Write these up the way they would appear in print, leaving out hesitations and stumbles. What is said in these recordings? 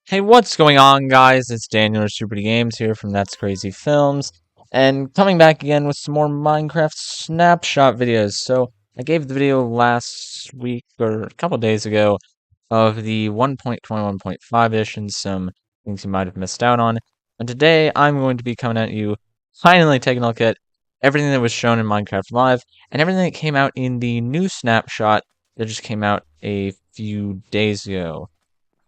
Hey, what's going on, guys? It's Daniel or SuperDgames here from That's Crazy Films, and coming back again with some more Minecraft snapshot videos. So, I gave the video last week, or a couple days ago, of the 1.21.5 edition, some things you might have missed out on. And today, I'm going to be coming at you, finally taking a look at everything that was shown in Minecraft Live, and everything that came out in the new snapshot that just came out a few days ago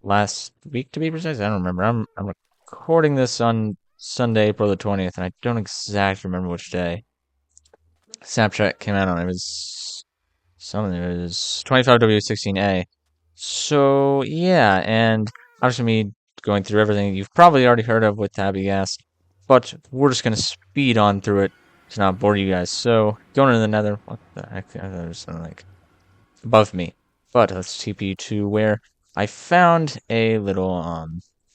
last week to be precise. I don't remember. I'm recording this on Sunday, April the 20th, and I don't exactly remember which day Snapchat came out on. It was something. It was 25W16A. So yeah, and I'm just gonna be going through everything you've probably already heard of with Tabby Ghast, but we're just gonna speed on through it to not bore you guys. So going into the Nether. What the heck? I thought there was something like above me. But let's TP to where I found a little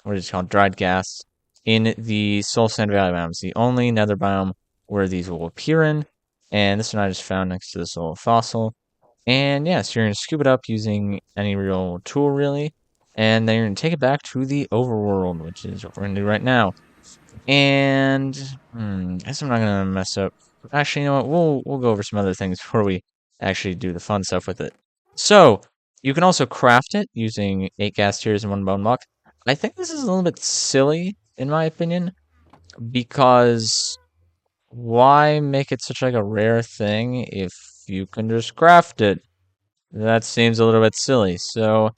what is it called? Dried gas in the Soul Sand Valley biome. It's the only nether biome where these will appear in. And this one I just found next to this little fossil. And yeah, so you're gonna scoop it up using any real tool really. And then you're gonna take it back to the overworld, which is what we're gonna do right now. And I guess I'm not gonna mess up. Actually, you know what? We'll go over some other things before we actually do the fun stuff with it. So you can also craft it using 8 gas tiers and 1 bone block. I think this is a little bit silly, in my opinion, because why make it such like a rare thing if you can just craft it? That seems a little bit silly. So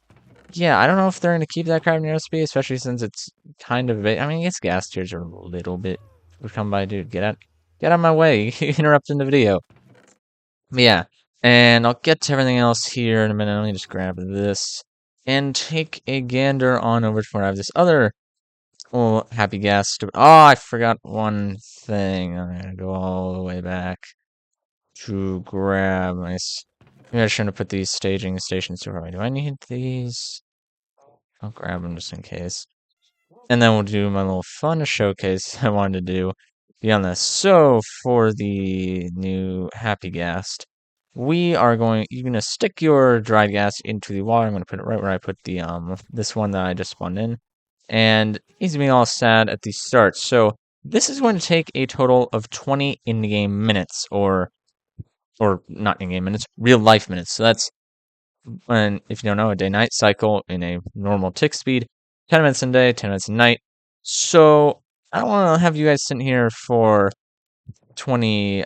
yeah, I don't know if they're gonna keep that crafting recipe, especially since it's kind of I mean, its gas tiers are a little bit would come by, dude. Get out of my way. You're interrupting the video. Yeah, and I'll get to everything else here in a minute. Let me just grab this and take a gander on over to where I have this other little happy gas. Oh, I forgot one thing. I'm gonna go all the way back to grab my. Maybe I shouldn't have put these staging stations too far away. Do I need these? I'll grab them just in case. And then we'll do my little fun showcase I wanted to do beyond this. So for the new Happy Ghast, you're gonna stick your dried gas into the water. I'm gonna put it right where I put the this one that I just spawned in. And he's being all sad at the start. So this is going to take a total of 20 in-game minutes, or not in-game minutes, real life minutes. So that's when, if you don't know, a day-night cycle in a normal tick speed, 10 minutes in day, 10 minutes a night. So I don't want to have you guys sitting here for 20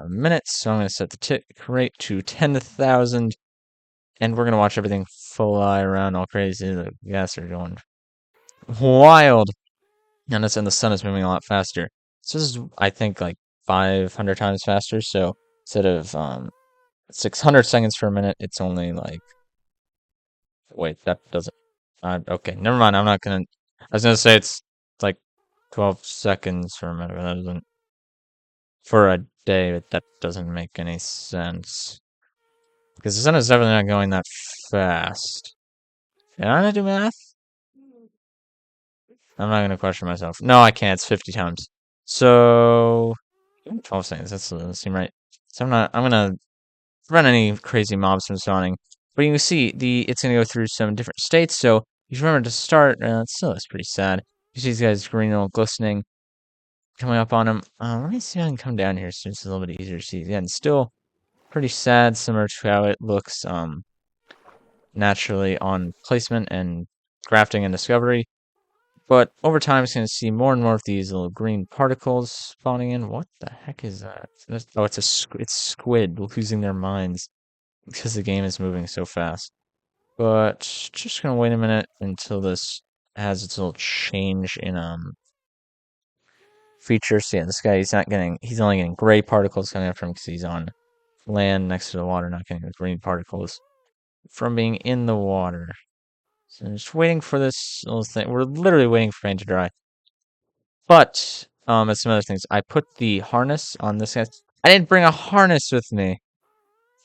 minutes, so I'm going to set the tick rate to 10,000, and we're going to watch everything fly around all crazy. The gas are going wild, and the sun is moving a lot faster. So this is, I think, like 500 times faster, so instead of 600 seconds per minute, it's only like, wait, that doesn't. Okay, never mind. I'm not gonna. I was gonna say it's like 12 seconds for a minute, but that doesn't. For a day, but that doesn't make any sense. Because the sun is definitely not going that fast. Can I not do math? I'm not gonna question myself. No, I can't. It's 50 times. So 12 seconds. That doesn't seem right. So I'm not. I'm gonna prevent any crazy mobs from spawning. But you can see it's gonna go through some different states. So you should remember to start. It's pretty sad. You see these guys green little glistening coming up on him. Let me see if I can come down here so it's a little bit easier to see. Yeah, and still pretty sad, similar to how it looks naturally on placement and crafting and discovery. But over time, it's going to see more and more of these little green particles spawning in. What the heck is that? Oh, it's squid losing their minds because the game is moving so fast. But just gonna wait a minute until this has its little change in features. So yeah, this guy he's only getting gray particles coming up from him because he's on land next to the water, not getting the green particles from being in the water. So I'm just waiting for this little thing. We're literally waiting for paint to dry. But as some other things, I put the harness on this guy. I didn't bring a harness with me.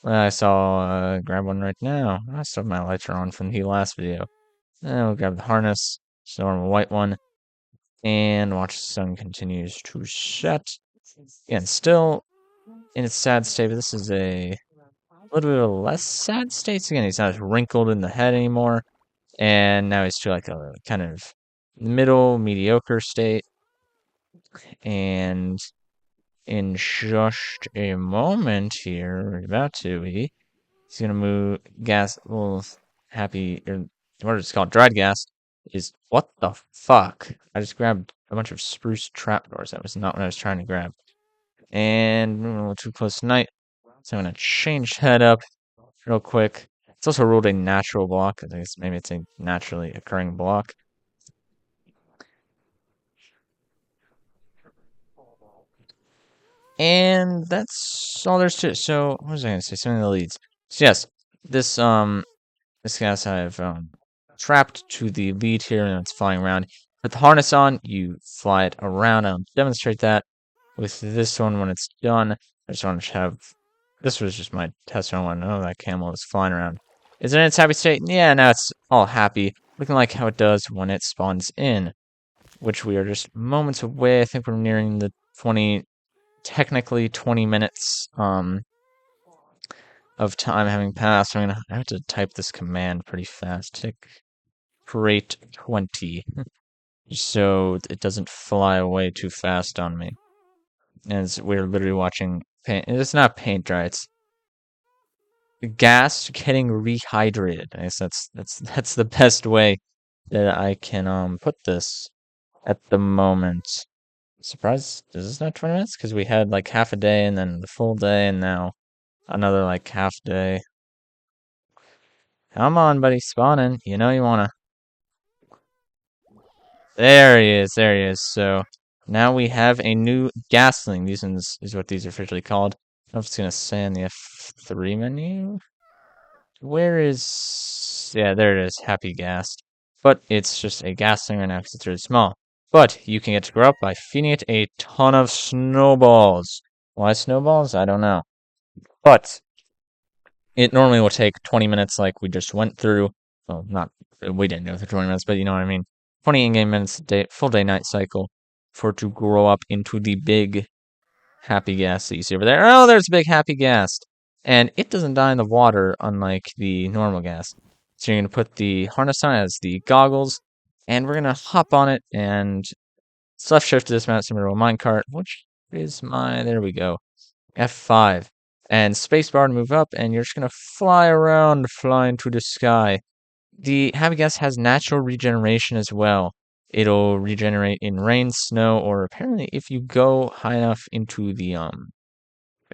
I saw grab one right now. I still have my lights are on from the last video. And we'll grab the harness, just a normal white one, and watch the sun continues to set. Again, still in its sad state, but this is a little bit of a less sad state. So again, he's not as wrinkled in the head anymore. and now he's to like a kind of middle mediocre state. And in just a moment here, we're about to be. He's gonna move gas. Well, happy or what is it called? Dried gas is what the fuck? I just grabbed a bunch of spruce trapdoors. That was not what I was trying to grab. And a little too close to night, so I'm gonna change that up real quick. It's also ruled a natural block. I think maybe it's a naturally occurring block. And that's all there's to it. So what was I gonna say? Some of the leads. So yes, this this gas I've trapped to the lead here and it's flying around. Put the harness on, you fly it around. I'll demonstrate that with this one when it's done. I just want to have this was just my test. I want to know that camel is flying around. Is it in its happy state? Yeah, now it's all happy. Looking like how it does when it spawns in. Which we are just moments away. I think we're nearing the 20 technically 20 minutes of time having passed. So I'm gonna have to type this command pretty fast. Tick rate 20. So it doesn't fly away too fast on me. As we're literally watching paint. It's not paint dry, it's gas getting rehydrated. I guess that's the best way that I can put this at the moment. Surprised is this not 20 minutes? Because we had like half a day and then the full day and now another like half day. Come on, buddy, spawn in. You know you wanna. There he is, there he is. So now we have a new gasling. These ones is what these are officially called. I don't know if it's gonna say in the F3 menu. Where is yeah, there it is, happy gas. But it's just a gasling right now because it's really small. But you can get to grow up by feeding it a ton of snowballs. Why snowballs? I don't know. But it normally will take 20 minutes like we just went through. Well, not, we didn't go through 20 minutes, but you know what I mean. 20 in-game minutes, full day night cycle for it to grow up into the big happy gas that you see over there. Oh, there's a big happy gas. And it doesn't die in the water unlike the normal gas. So you're going to put the harness on as the goggles, and we're going to hop on it and left shift to dismount similar to a minecart, which is my, there we go, F5. And spacebar to move up, and you're just going to fly around, fly into the sky. The happy gas has natural regeneration as well. It'll regenerate in rain, snow, or apparently if you go high enough into the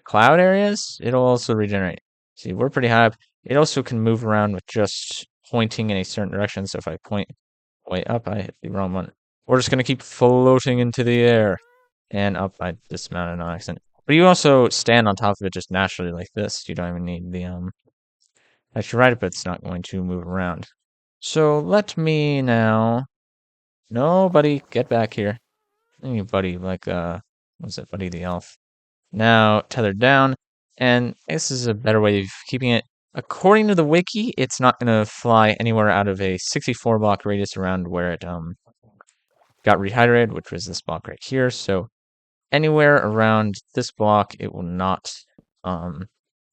cloud areas, it'll also regenerate. See, we're pretty high up. It also can move around with just pointing in a certain direction. So if I point way up, I hit the wrong one. We're just gonna keep floating into the air and up. I dismounted on accident. But you also stand on top of it just naturally like this. You don't even need the actually right, but it's not going to move around. So let me now. No, buddy, get back here. Hey, buddy, like what's it, Buddy the Elf? Now tethered down, and this is a better way of keeping it. According to the wiki, it's not gonna fly anywhere out of a 64 block radius around where it got rehydrated, which was this block right here. So anywhere around this block, it will not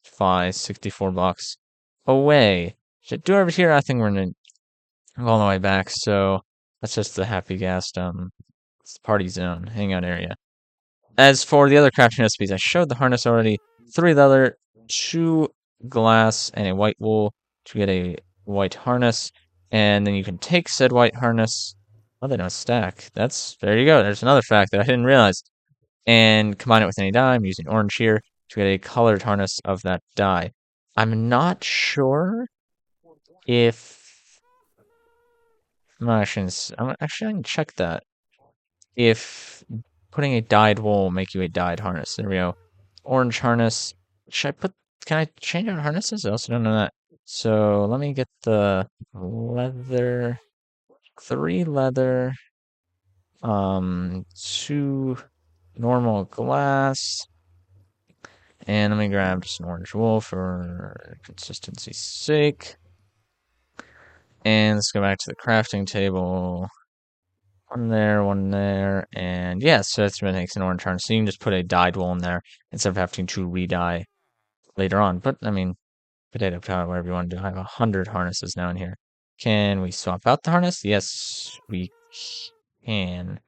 fly 64 blocks away. Should do over here. I think we're gonna go all the way back. So that's just the happy gas party zone, hangout area. As for the other crafting recipes, I showed the harness already. 3 leather, 2 glass, and a white wool to get a white harness. And then you can take said white harness. Oh, they don't stack. There you go. There's another fact that I didn't realize. And combine it with any dye. I'm using orange here to get a colored harness of that dye. I'm not sure if I'm actually gonna check that. If putting a dyed wool will make you a dyed harness. There we go. Orange harness. Can I change out harnesses? I also don't know that. So let me get the leather. 3 leather. 2 normal glass. And let me grab just an orange wool for consistency's sake. And let's go back to the crafting table. One there, and yeah, so that's what makes an orange harness. So you can just put a dyed wool in there instead of having to re-dye later on. But I mean, potato, whatever you want to do. I have 100 harnesses now in here. Can we swap out the harness? Yes, we can.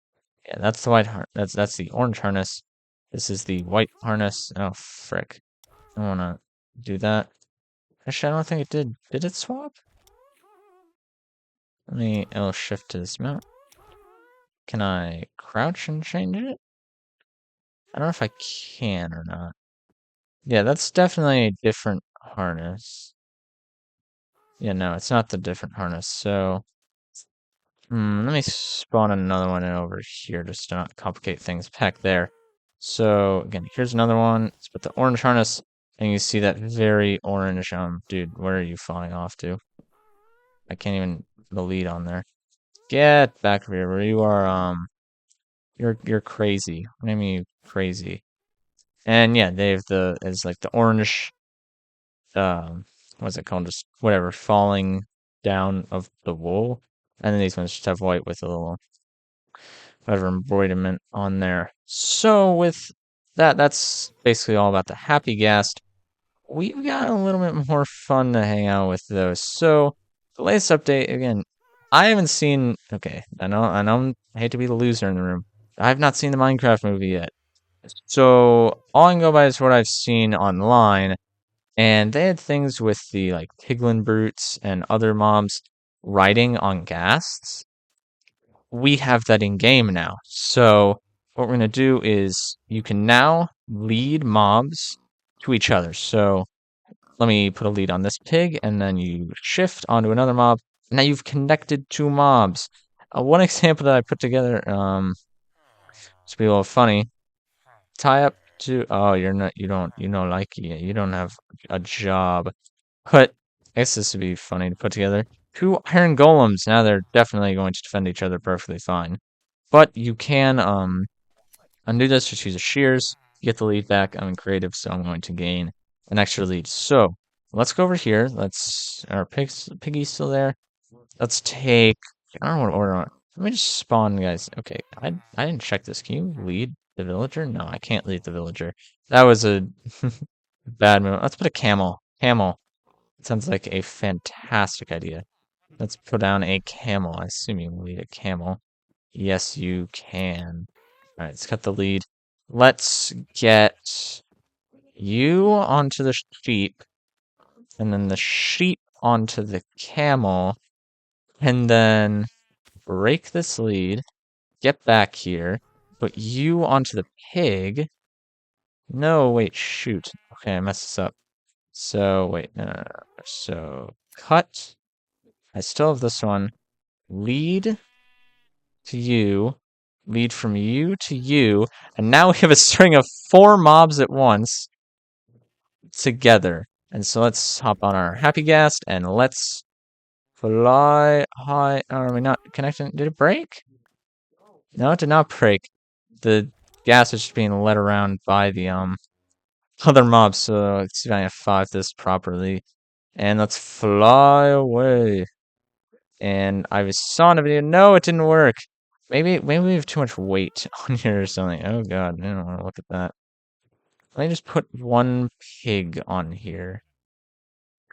Yeah, that's the white that's the orange harness. This is the white harness. Oh frick. I wanna do that. Actually, I don't think it did. Did it swap? Let me L shift to dismount. Can I crouch and change it? I don't know if I can or not. Yeah, that's definitely a different harness. Yeah, no, it's not the different harness. So, let me spawn another one in over here just to not complicate things back there. So, again, here's another one. Let's put the orange harness, and you see that very orange, dude, where are you flying off to? I can't even put the lead on there. Get back over here, where you are, you're crazy. What do you mean crazy? And yeah, they have it's like the orange, what's it called? Just whatever, falling down of the wool. And then these ones just have white with a little whatever embroiderment on there. So with that, that's basically all about the happy ghast. We've got a little bit more fun to hang out with those. So the latest update, again, I haven't seen. Okay, I hate to be the loser in the room. I have not seen the Minecraft movie yet. So all I can go by is what I've seen online, and they had things with the like piglin brutes and other mobs riding on ghasts. We have that in game now. So what we're gonna do is you can now lead mobs to each other. So let me put a lead on this pig, and then you shift onto another mob. Now you've connected two mobs. One example that I put together, to be a little funny. Tie up to. Oh, you're not. You don't like it. You don't have a job. But I guess this would be funny to put together. Two iron golems. Now they're definitely going to defend each other perfectly fine. But you can undo this. Just use a shears. Get the lead back. I'm in creative, so I'm going to gain an extra lead. So let's go over here. Our piggy's still there. Let's take. I don't know what order. Let me just spawn, guys. Okay, I didn't check this. Can you lead the villager? No, I can't lead the villager. That was a bad move. Let's put a camel. Camel. Sounds like a fantastic idea. Let's put down a camel. I assume you can lead a camel. Yes, you can. All right, let's cut the lead. Let's get you onto the sheep, and then the sheep onto the camel, and then break this lead, get back here, put you onto the pig. No, wait, shoot. Okay, I messed this up. So, wait, no. So, cut. I still have this one. Lead to you. Lead from you to you. And now we have a string of 4 mobs at once together. And so let's hop on our happy ghast and let's fly high. Are we not connecting? Did it break? No, it did not break. The gas is just being led around by the other mobs, so let's see if I can F5 this properly. And let's fly away. And I saw in a video, no, it didn't work. Maybe we have too much weight on here or something. Oh god, I don't want to look at that. Let me just put one pig on here.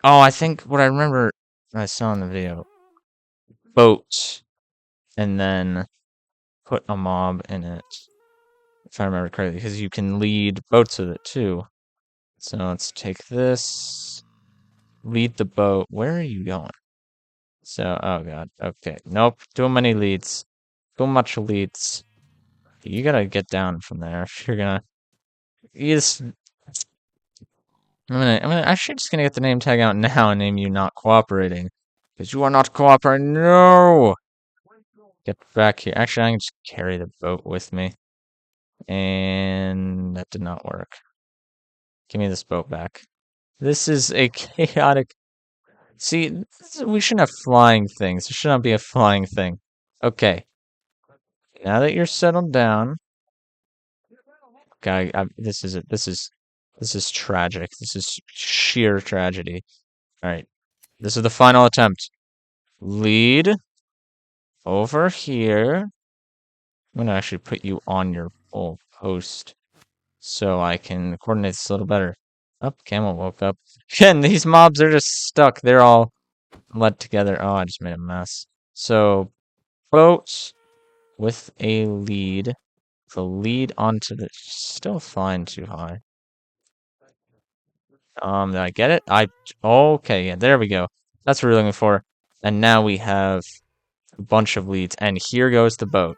Oh, I think what I remember I saw in the video. Boat. And then put a mob in it. If I remember correctly, because you can lead boats with it too. So let's take this. Lead the boat. Where are you going? So, oh god. Okay. Nope. Too many leads. Too much leads. You gotta get down from there if you're gonna. You just. I'm actually just gonna get the name tag out now and name you not cooperating. Because you are not cooperating. No! Get back here. Actually, I can just carry the boat with me. And that did not work. Give me this boat back. This is a chaotic. See, we shouldn't have flying things. There should not be a flying thing. Okay. Now that you're settled down. Okay, this is it. This is tragic. This is sheer tragedy. All right. This is the final attempt. Lead over here. I'm gonna actually put you on your full post so I can coordinate this a little better. Camel woke up. Again, these mobs are just stuck. They're all led together. Oh, I just made a mess. So, boat with a lead. The lead onto the... Still flying too high. Did I get it? Okay, yeah, there we go. That's what we're looking for. And now we have a bunch of leads. And here goes the boat.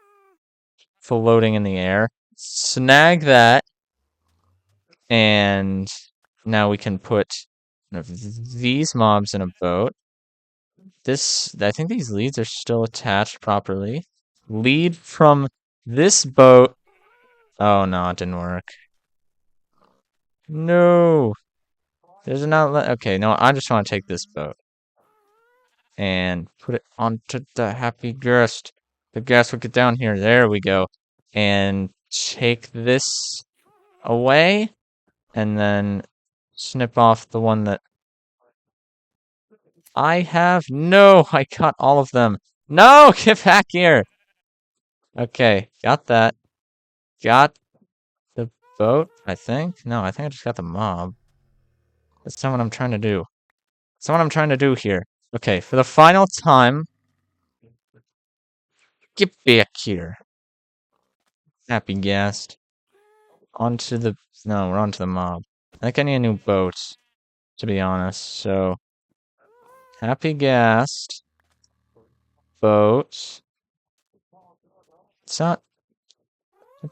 Floating in the air. Snag that. And now we can put these mobs in a boat. I think these leads are still attached properly. Lead from this boat. Oh no, it didn't work. No. There's an outlet. Okay, no, I just want to take this boat and put it onto the happy ghast. The ghast will get down here. There we go. And take this away and then snip off the one that I have. No, I got all of them. No, get back here. Okay, got that. Got the boat, I think. No, I think I just got the mob. That's not what I'm trying to do. That's not what I'm trying to do here. Okay, for the final time, get back here. Happy ghast. Onto the... No, we're onto the mob. I think I need a new boat, to be honest. So, happy ghast. Boat. It's not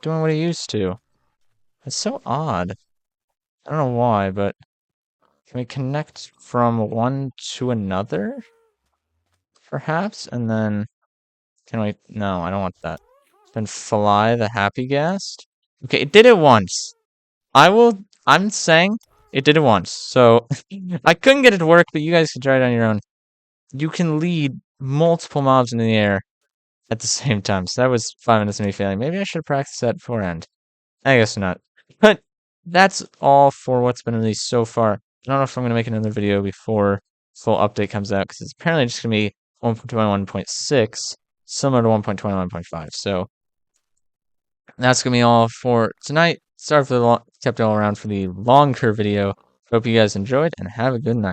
doing what it used to. It's so odd. I don't know why, but... Can we connect from one to another? Perhaps? And then... Can we... No, I don't want that. Then fly the happy ghast? Okay, it did it once. I'm saying it did it once. So, I couldn't get it to work, but you guys can try it on your own. You can lead multiple mobs into the air at the same time. So that was 5 minutes of me failing. Maybe I should have practiced that beforehand. I guess not. But that's all for what's been released so far. I don't know if I'm going to make another video before full update comes out, because it's apparently just going to be 1.21.6, similar to 1.21.5. So that's going to be all for tonight. Sorry for kept you all around for the longer video. Hope you guys enjoyed, and have a good night.